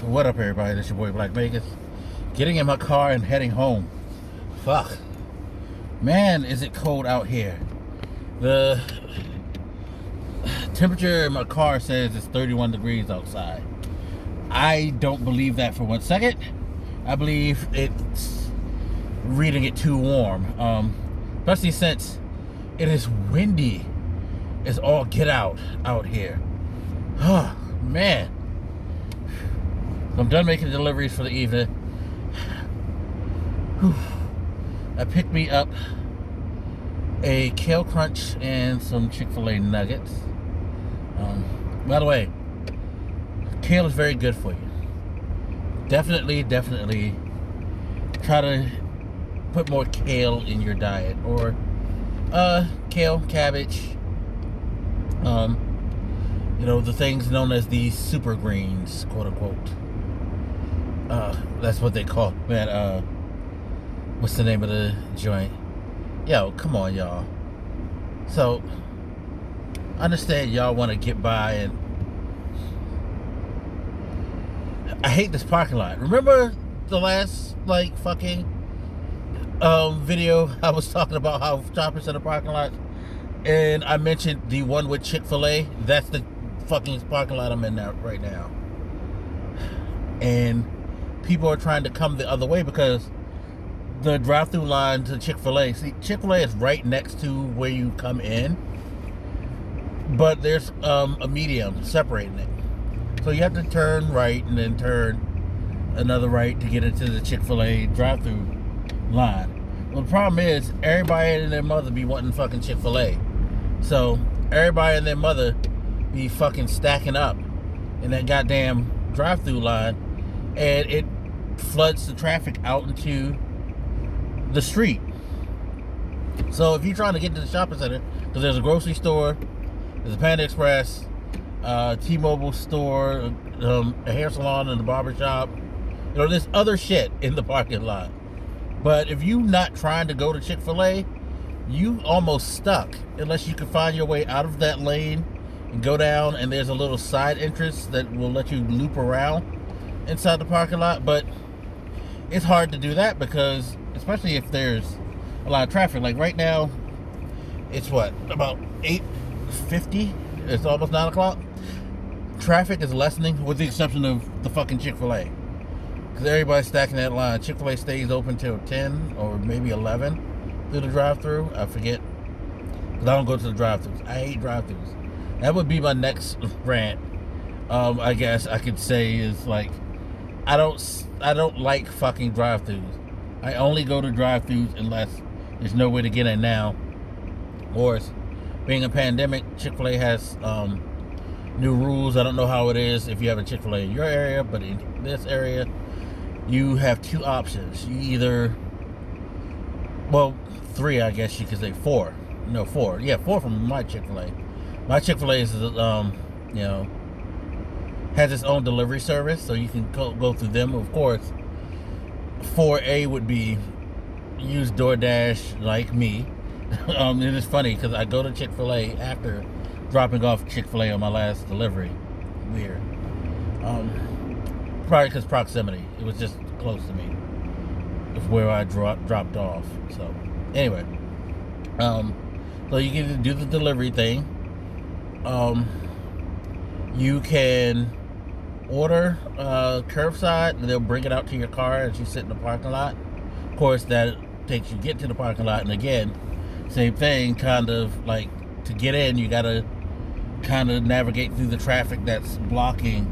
What up, everybody? This your boy Black Vegas. Getting in my car and heading home. Fuck. Man, is it cold out here. The temperature in my car says it's 31 degrees outside. I don't believe that for 1 second. I believe it's reading it too warm. Especially since it is windy. It's all get out here. Oh, man. I'm done making deliveries for the evening. I picked me up a Kale Crunch and some Chick-fil-A nuggets. By the way, kale is very good for you. Definitely try to put more kale in your diet. Or kale, cabbage, the things known as the super greens, quote unquote. That's what they call it. Man, what's the name of the joint? Yo, come on, y'all. So, I understand y'all want to get by, and I hate this parking lot. Remember the last, fucking video I was talking about how shoppers in the parking lot, and I mentioned the one with Chick-fil-A? That's the fucking parking lot I'm in now, right now. And people are trying to come the other way because the drive-through line to Chick-fil-A, see, Chick-fil-A is right next to where you come in, but there's a medium separating it. So you have to turn right and then turn another right to get into the Chick-fil-A drive-through line. Well, the problem is everybody and their mother be wanting fucking Chick-fil-A. So everybody and their mother be fucking stacking up in that goddamn drive-through line, and it floods the traffic out into the street. So if you're trying to get to the shopping center, because there's a grocery store, there's a Panda Express, T-Mobile store, a hair salon and a barber shop, there's other shit in the parking lot. But if you're not trying to go to Chick-fil-A, you almost stuck unless you can find your way out of that lane and go down, and there's a little side entrance that will let you loop around inside the parking lot. But it's hard to do that because, especially if there's a lot of traffic. Like right now, it's about 8:50. It's almost 9 o'clock. Traffic is lessening with the exception of the fucking Chick-fil-A. Because everybody's stacking that line. Chick-fil-A stays open till 10 or maybe 11 through the drive-thru. I forget. Because I don't go to the drive-thrus. I hate drive-thrus. That would be my next rant. I guess I could say is I don't like fucking drive-thrus. I only go to drive-thrus unless there's no way to get in now. Or being a pandemic, Chick-fil-A has new rules. I don't know how it is if you have a Chick-fil-A in your area, but in this area, you have two options. You either, three, I guess you could say, four. No, four. Yeah, four from my Chick-fil-A. My Chick-fil-A is, has its own delivery service, so you can go through them. Of course, 4A would be use DoorDash like me. It is funny because I go to Chick-fil-A after dropping off Chick-fil-A on my last delivery. Weird. Probably because proximity. It was just close to me. It's where I dropped off. So, anyway. So you can do the delivery thing. You can order curbside, and they'll bring it out to your car as you sit in the parking lot. Of course, that takes you get to the parking lot, and again, same thing, kind of to get in, you gotta kind of navigate through the traffic that's blocking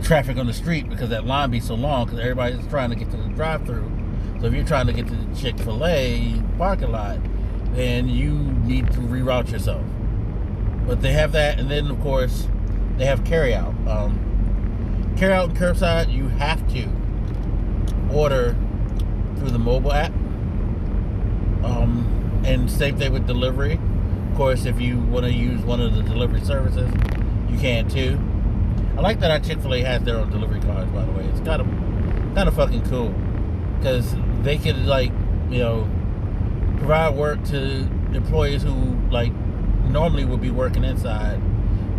traffic on the street because that line be so long because everybody's trying to get to the drive-thru. So if you're trying to get to the Chick-fil-A parking lot, then you need to reroute yourself. But they have that, and then of course they have carryout. Carryout and curbside, you have to order through the mobile app. And same thing with delivery. Of course, if you want to use one of the delivery services, you can too. I like that our Chick-fil-A has their own delivery cars, by the way. It's kind of fucking cool because they can provide work to employees who normally would be working inside,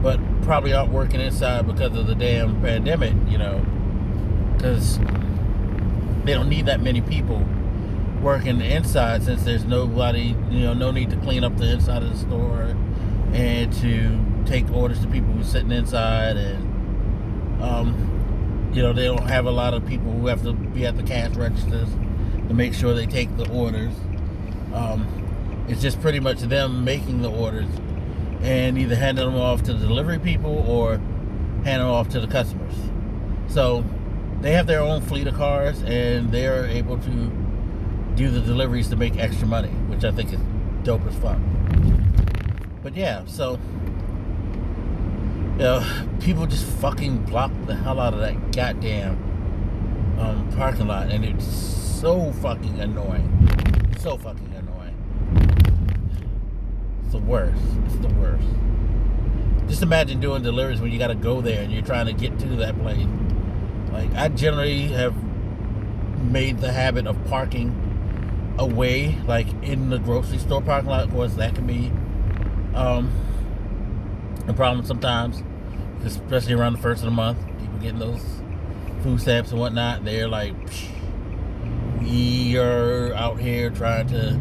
but probably aren't working inside because of the damn pandemic, because they don't need that many people working inside, since there's nobody, no need to clean up the inside of the store and to take orders to people who's sitting inside, and they don't have a lot of people who have to be at the cash registers to make sure they take the orders. It's just pretty much them making the orders and either handing them off to the delivery people or handing them off to the customers. So they have their own fleet of cars, and they're able to do the deliveries to make extra money, which I think is dope as fuck. But yeah, so people just fucking block the hell out of that goddamn parking lot, and it's so fucking annoying. So fucking annoying. It's the worst. It's the worst. Just imagine doing deliveries when you got to go there and you're trying to get to that place. Like, I generally have made the habit of parking away, like in the grocery store parking lot. Of course, that can be a problem sometimes, especially around the first of the month. People getting those food stamps and whatnot. They're like, we are out here trying to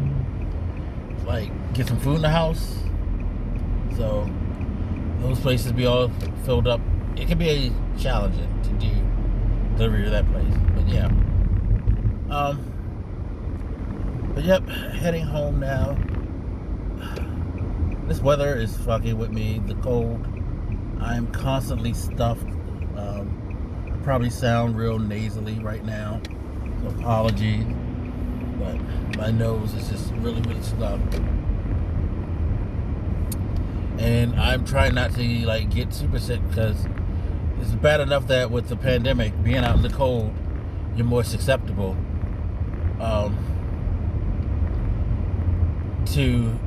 get some food in the house. So those places be all filled up. It can be challenging to do delivery to that place. But yeah. But yep, heading home now. This weather is fucking with me. The cold. I'm constantly stuffed. I probably sound real nasally right now. So apologies. But my nose is just really, really stuffed. And I'm trying not to get super sick, because it's bad enough that with the pandemic, being out in the cold, you're more susceptible to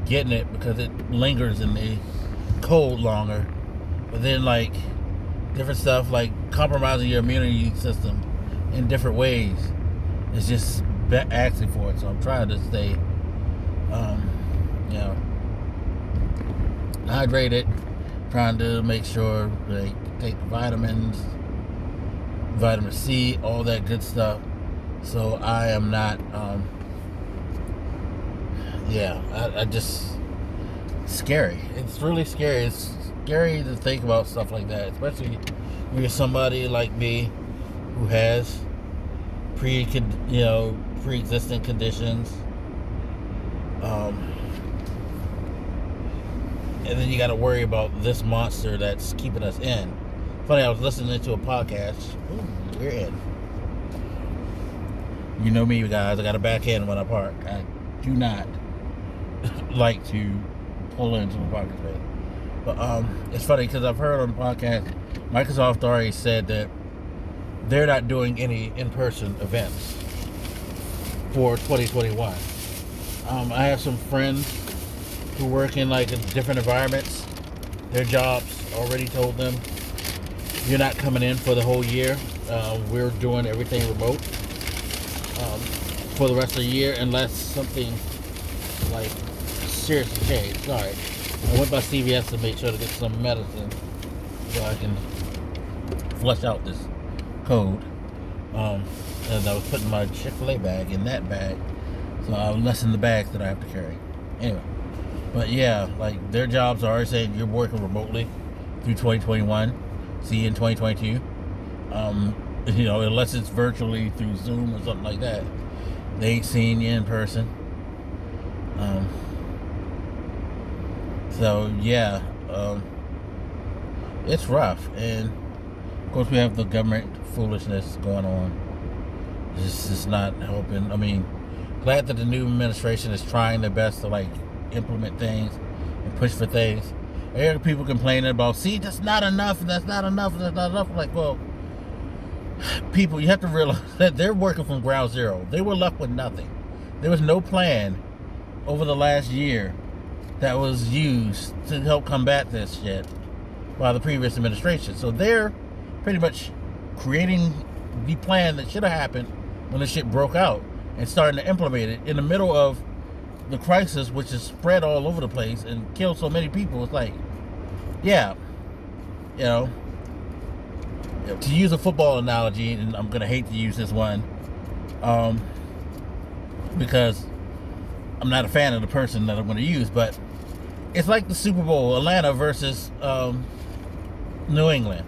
getting it, because it lingers in the cold longer. But then different stuff like compromising your immunity system in different ways is just asking for it. So I'm trying to stay hydrated, trying to make sure they take vitamins, vitamin C, all that good stuff, so I am not I just scary. It's really scary. It's scary to think about stuff like that, especially when you're somebody like me who has pre-existing conditions, and then you got to worry about this monster that's keeping us in. Funny, I was listening to a podcast. Ooh, we're in. You know me, guys. I got to back in when I park. I do not like to pull into the parking space. But it's funny, because I've heard on the podcast, Microsoft already said that they're not doing any in-person events for 2021. I have some friends who work in different environments. Their jobs already told them, you're not coming in for the whole year. We're doing everything remote for the rest of the year, unless something seriously changed. Sorry, I went by CVS to make sure to get some medicine so I can flush out this code. And I was putting my Chick-fil-A bag in that bag, so I'll lessen the bags that I have to carry. Anyway, but yeah, their jobs are already saying you're working remotely through 2021. See you in 2022. Unless it's virtually through Zoom or something like that, they ain't seeing you in person. So yeah, it's rough, and of course we have the government foolishness going on. It's just not helping. I mean, glad that the new administration is trying their best to implement things and push for things. I hear people complaining about, see, that's not enough, and that's not enough, and that's not enough. Well, people, you have to realize that they're working from ground zero. They were left with nothing. There was no plan over the last year that was used to help combat this shit by the previous administration. So they're pretty much creating the plan that should have happened when the shit broke out and starting to implement it in the middle of the crisis, which is spread all over the place and killed so many people. It's yeah, you know, to use a football analogy, and I'm gonna hate to use this one, because I'm not a fan of the person that I'm gonna use, but it's like the Super Bowl, Atlanta versus New England.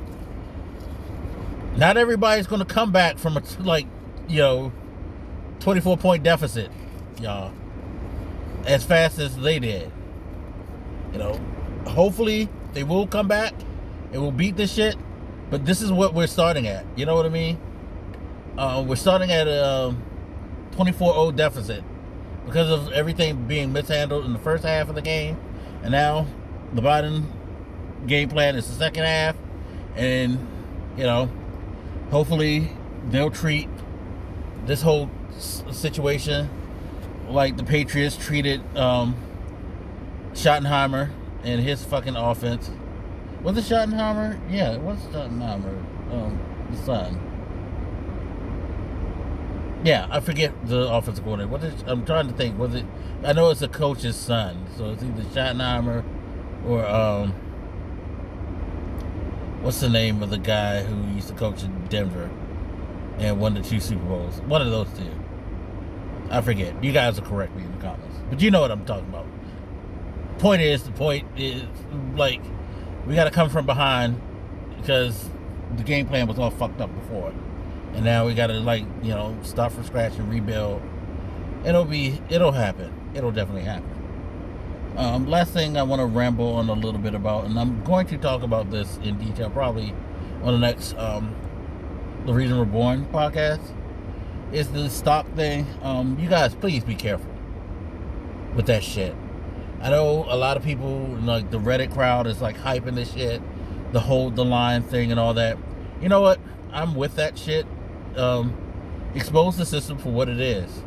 Not everybody's gonna come back from a 24-point deficit, y'all, as fast as they did. Hopefully they will come back and we'll beat this shit. But this is what we're starting at. You know what I mean? We're starting at a 24-0 deficit because of everything being mishandled in the first half of the game. And now the Biden game plan is the second half. And, hopefully they'll treat this whole situation like the Patriots treated Schottenheimer and his fucking offense. Was it Schottenheimer? Yeah, it was Schottenheimer. The son. Yeah, I forget the offensive coordinator. I'm trying to think. Was it? I know it's a coach's son, so it's either Schottenheimer or what's the name of the guy who used to coach in Denver and won the 2 Super Bowls? One of those 2. I forget. You guys will correct me in the comments, but you know what I'm talking about. The point is, like, we got to come from behind because the game plan was all fucked up before, and now we got to start from scratch and rebuild. It'll happen. It'll definitely happen. Last thing I want to ramble on a little bit about, and I'm going to talk about this in detail probably on the next The Reason We're Born podcast, is the stock thing. You guys, please be careful with that shit. I know a lot of people, like the Reddit crowd, is like hyping this shit, the hold the line thing and all that. You know what? I'm with that shit. Expose the system for what it is,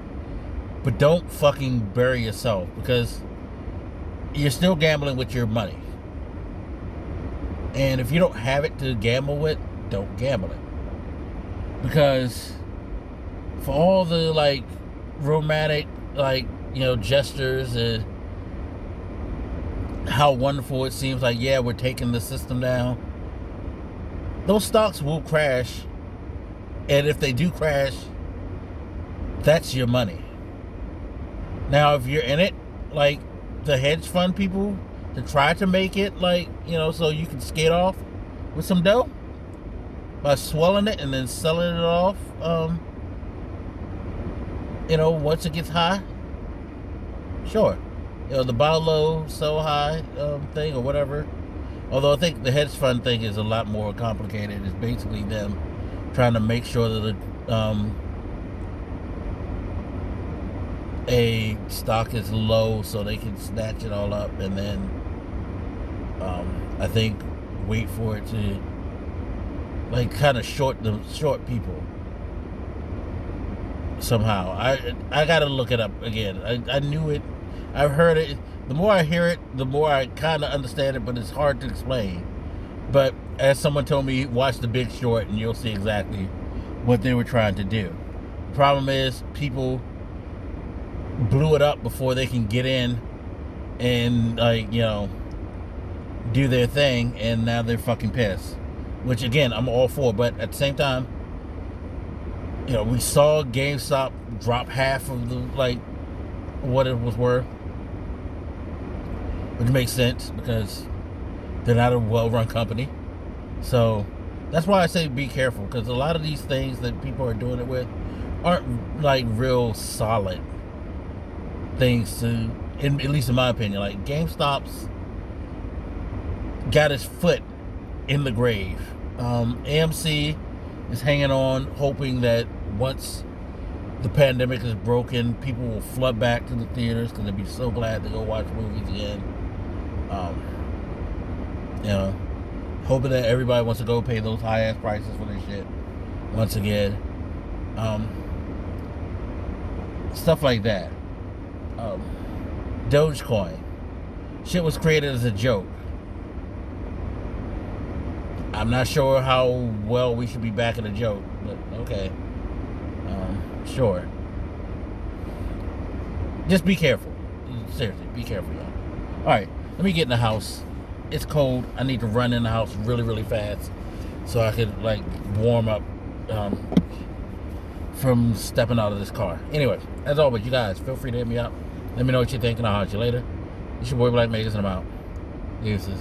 but don't fucking bury yourself, because you're still gambling with your money. And if you don't have it to gamble with, don't gamble it. Because for all the romantic gestures and how wonderful it seems, we're taking the system down, those stocks will crash. And if they do crash, that's your money. Now if you're in it like the hedge fund people to try to make it so you can skate off with some dough by swelling it and then selling it off once it gets high, sure. The buy low, sell high thing or whatever. Although I think the hedge fund thing is a lot more complicated. It's basically them trying to make sure that a stock is low so they can snatch it all up and then I think wait for it to kind of short people somehow. I gotta look it up again. I knew it. I've heard it. The more I hear it, the more I kind of understand it, but it's hard to explain. But as someone told me, watch The Big Short and you'll see exactly what they were trying to do. The problem is people blew it up before they can get in and do their thing, and now they're fucking pissed. Which again, I'm all for, but at the same time, we saw GameStop drop half of the what it was worth. Which makes sense because they're not a well-run company. So that's why I say be careful, because a lot of these things that people are doing it with aren't real solid things at least in my opinion. GameStop's got his foot in the grave. AMC is hanging on, hoping that once the pandemic is broken, people will flood back to the theaters because they'd be so glad to go watch movies again. Hoping that everybody wants to go pay those high ass prices for their shit once again. Stuff like that. Dogecoin. Shit was created as a joke. I'm not sure how well we should be backing a joke, but okay. Sure. Just be careful. Seriously, be careful, y'all. Alright, let me get in the house it's cold. I need to run in the house really, really fast so I could like warm up from stepping out of this car. Anyway, as always, you guys feel free to hit me up. Let me know what you're thinking. I'll holler at you later. It's your boy Black Megas, and I'm out. Deuces.